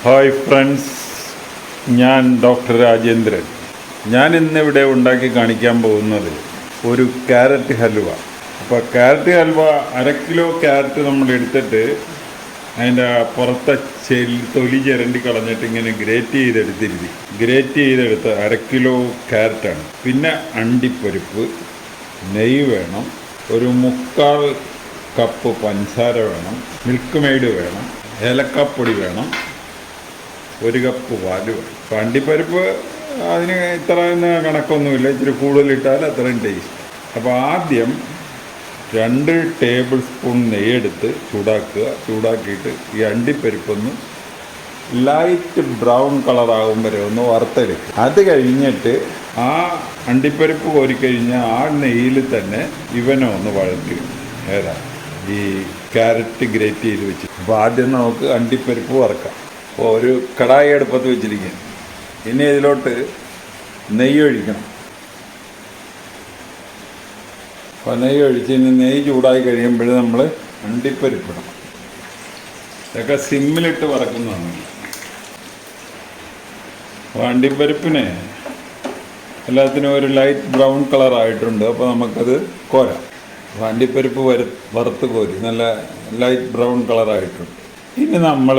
Hi friends, ഞാൻ doctor Rajendran. ഞാൻ ഇന്നിവിടെ ഉണ്ടാക്കി കാണിക്കാൻ പോകുന്നത് ഒരു ക്യാരറ്റ് ഹൽവ. അപ്പോൾ ക്യാരറ്റ് ഹൽവ 1/2 കിലോ ക്യാരറ്റ് നമ്മൾ എടുത്തിട്ട് അതിൻ്റെ പുറത്തെ തൊലി ചിരണ്ടി കളഞ്ഞിട്ട് ഇങ്ങനെ ഗ്രേറ്റ് ചെയ്തെടുത്ത് 1/2 കിലോ ക്യാരറ്റാണ്. പിന്നെ അണ്ടിപ്പരിപ്പ്, നെയ്യ് വേണം, ഒരു 1/4 കപ്പ് പഞ്ചസാര വേണം, മിൽക്ക് മെയ്ഡ് വേണം, ഏലക്കാപ്പൊടി വേണം, 1 കപ്പ് പാല് വേണം. അപ്പോൾ അണ്ടിപ്പരിപ്പ് അതിന് ഇത്ര കണക്കൊന്നുമില്ല, ഇച്ചിരി കൂടുതലിട്ടാൽ അത്രയും ടേസ്റ്റ്. അപ്പോൾ ആദ്യം 2 ടേബിൾ സ്പൂൺ നെയ്യെടുത്ത് ചൂടാക്കിയിട്ട് ഈ അണ്ടിപ്പരിപ്പൊന്ന് ലൈറ്റ് ബ്രൗൺ കളറാകും വരെ ഒന്ന് വറുത്തെടുക്കുക. അത് കഴിഞ്ഞിട്ട് ആ അണ്ടിപ്പരിപ്പ് കോരിക്കഴിഞ്ഞ ആ നെയ്യിൽ തന്നെ ഇവനെ ഒന്ന് വഴറ്റുക. ഈ ക്യാരറ്റ് ഗ്രേറ്റ് ചെയ്ത് വെച്ച്. അപ്പോൾ ആദ്യം നമുക്ക് അണ്ടിപ്പരിപ്പ് വറുക്കാം. അപ്പോൾ ഒരു കടായി അടുപ്പത്ത് വെച്ചിരിക്കുക. ഇനി ഇതിലോട്ട് നെയ്യ് ഒഴിക്കണം. അപ്പോൾ നെയ്യ് ഒഴിച്ച് ഇനി നെയ്യ് ചൂടായി കഴിയുമ്പോൾ നമ്മൾ അണ്ടിപ്പരിപ്പിടണം. ഇതൊക്കെ സിമ്മിലിട്ട് വറക്കുന്നതാണ്. അപ്പോൾ അണ്ടിപ്പരിപ്പിനെ എല്ലാത്തിനും ഒരു ലൈറ്റ് ബ്രൗൺ കളറായിട്ടുണ്ട്. അപ്പോൾ നമുക്കത് കോരാം. അപ്പോൾ അണ്ടിപ്പരിപ്പ് വറുത്ത് കോരി നല്ല ലൈറ്റ് ബ്രൗൺ കളറായിട്ടുണ്ട്. ഇനി നമ്മൾ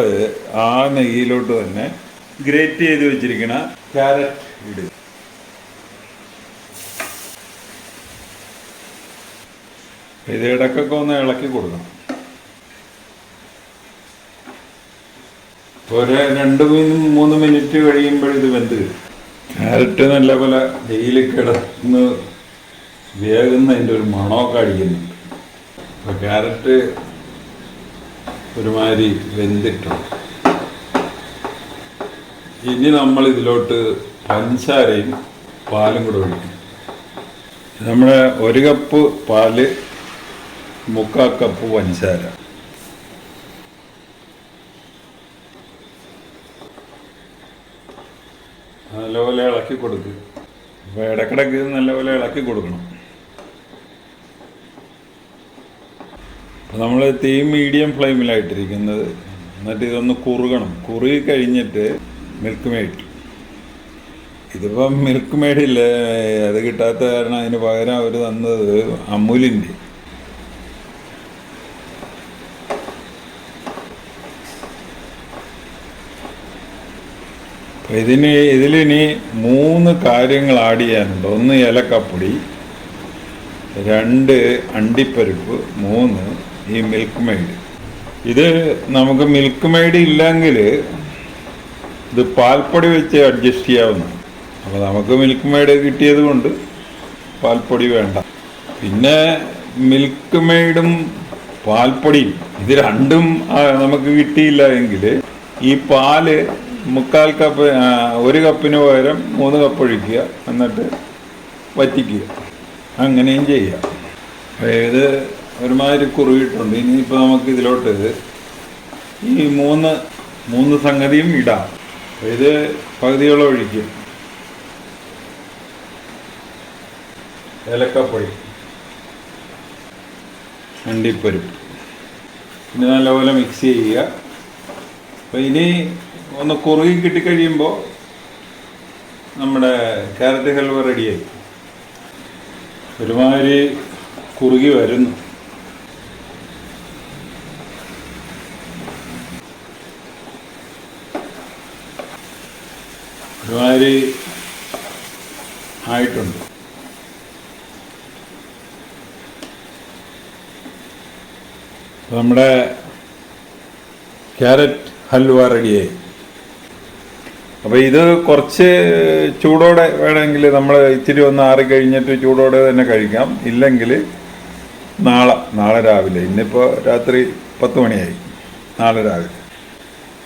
ആ നെയ്യിലോട്ട് തന്നെ ഗ്രേറ്റ് ചെയ്ത് വെച്ചിരിക്കുന്ന ക്യാരറ്റ് ഇടുക. ഇത് ഇടയ്ക്കൊക്കെ ഒന്ന് ഇളക്കി കൊടുക്കണം. ഒരു 2-3 മിനിറ്റ് കഴിയുമ്പോൾ ഇത് വെന്ത് കിട്ടും. ക്യാരറ്റ് നല്ലപോലെ വെയിൽ കിടന്ന് വേകുന്നതിൻ്റെ ഒരു മണമൊക്കെ അടിക്കുന്നുണ്ട്. അപ്പോൾ ക്യാരറ്റ് ഒരുമാതിരി വെന്തിട്ടുണ്ട്. ഇനി നമ്മൾ ഇതിലോട്ട് പഞ്ചസാരയും പാലും കൂടെ ഒഴിക്കും. നമ്മുടെ 1 കപ്പ് പാല്, 1/4 കപ്പ് പഞ്ചസാര. നല്ലപോലെ ഇളക്കി കൊടുക്കുക. അപ്പോൾ ഇടയ്ക്കിടയ്ക്ക് നല്ലപോലെ ഇളക്കി കൊടുക്കണം. അപ്പോൾ നമ്മൾ തീ മീഡിയം ഫ്ലെയിമിലായിട്ടിരിക്കുന്നത്. എന്നിട്ട് ഇതൊന്ന് കുറുകി കഴിഞ്ഞിട്ട് മിൽക്ക് മെയ്ഡ്. ഇതിപ്പം മിൽക്ക് മെയ്ഡില്ല, അത് കിട്ടാത്ത കാരണം അതിന് പകരം അവർ തന്നത് അമൂലിൻ്റെ. ഇതിലിനി 3 കാര്യങ്ങൾ ആഡ് ചെയ്യാനുണ്ട്. 1 ഏലക്കാപ്പൊടി, 2 അണ്ടിപ്പരിപ്പ്, 3 ഈ മിൽക്ക് മെയ്ഡ്. ഇത് നമുക്ക് മിൽക്ക് മെയ്ഡ് ഇല്ലെങ്കിൽ ഇത് പാൽപ്പൊടി വെച്ച് അഡ്ജസ്റ്റ് ചെയ്യാവുന്നതാണ്. അപ്പോൾ നമുക്ക് മിൽക്ക് മെയ്ഡ് കിട്ടിയത് കൊണ്ട് പാൽപ്പൊടി വേണ്ട. പിന്നെ മിൽക്ക് മെയ്ഡും പാൽപ്പൊടിയും ഇത് രണ്ടും നമുക്ക് കിട്ടിയില്ല എങ്കിൽ ഈ പാല് 1/4 കപ്പ്, 1 കപ്പിന് പകരം 3 കപ്പ് ഒഴിക്കുക, എന്നിട്ട് വറ്റിക്കുക. അങ്ങനെയും ചെയ്യാം. ഇത് ഒരുമാതിരി കുറുകിയിട്ടുണ്ട്. ഇനിയിപ്പോൾ നമുക്ക് ഇതിലോട്ട് ഈ 3 സംഗതിയും ഇടാം. ഇത് പകുതിയോളം ഒഴിക്കും. ഏലക്കാപ്പൊടി, അണ്ടിപ്പരിപ്പ്, പിന്നെ നല്ലപോലെ മിക്സ് ചെയ്യുക. അപ്പോൾ ഇനി ഒന്ന് കുറുകി കിട്ടിക്കഴിയുമ്പോൾ നമ്മുടെ ക്യാരറ്റ് ഹൽവ റെഡിയായി. ഒരുമാതിരി കുറുകി വരുന്നു. ഒരുമാതിരി ആയിട്ടുണ്ട്. നമ്മുടെ ക്യാരറ്റ് ഹൽവ റെഡിയായി. അപ്പോൾ ഇത് കുറച്ച് ചൂടോടെ വേണമെങ്കിൽ നമ്മൾ ഇച്ചിരി ഒന്ന് ആറിക്കഴിഞ്ഞിട്ട് ചൂടോടെ തന്നെ കഴിക്കാം. ഇല്ലെങ്കിൽ നാളെ രാവിലെ. ഇന്നിപ്പോൾ രാത്രി 10 മണിയായി, നാളെ രാവിലെ.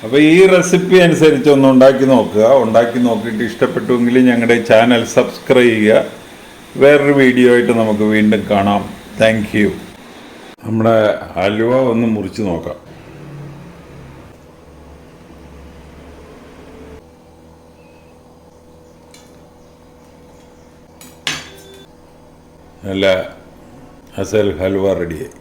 അപ്പോൾ ഈ റെസിപ്പി അനുസരിച്ച് ഒന്ന് ഉണ്ടാക്കി നോക്കുക. ഉണ്ടാക്കി നോക്കിയിട്ട് ഇഷ്ടപ്പെട്ടുവെങ്കിൽ ഞങ്ങളുടെ ചാനൽ സബ്സ്ക്രൈബ് ചെയ്യുക. വേറൊരു വീഡിയോ ആയിട്ട് നമുക്ക് വീണ്ടും കാണാം. Thank you. നമ്മുടെ ഹൽവ ഒന്ന് മുറിച്ച് നോക്കാം. നല്ല അസൽ ഹൽവ റെഡിയായി.